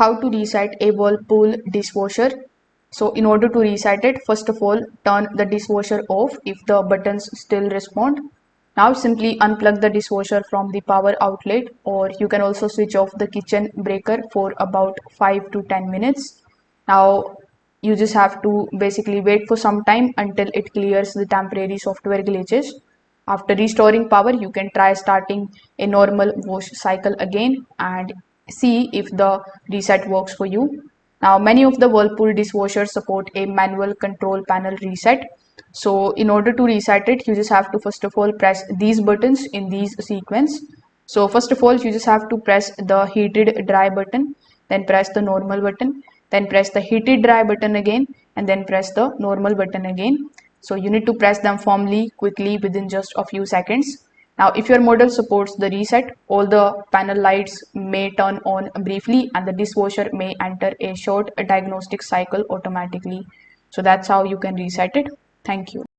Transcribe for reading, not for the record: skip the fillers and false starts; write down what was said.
How to reset a Whirlpool dishwasher. So in order to reset it, first of all, turn the dishwasher off if the buttons still respond. Now simply unplug the dishwasher from the power outlet, or you can also switch off the kitchen breaker for about 5 to 10 minutes. Now you just have to basically wait for some time until it clears the temporary software glitches. After restoring power, you can try starting a normal wash cycle again and see if the reset works for you. Now, many of the Whirlpool dishwashers support a manual control panel reset. So, in order to reset it, you just have to first of all press these buttons in these sequence. So, first of all, you just have to press the heated dry button, then press the normal button, then press the heated dry button again, and then press the normal button again. So you need to press them firmly, quickly, within just a few seconds. Now, if your model supports the reset, all the panel lights may turn on briefly and the dishwasher may enter a short diagnostic cycle automatically. So that's how you can reset it. Thank you.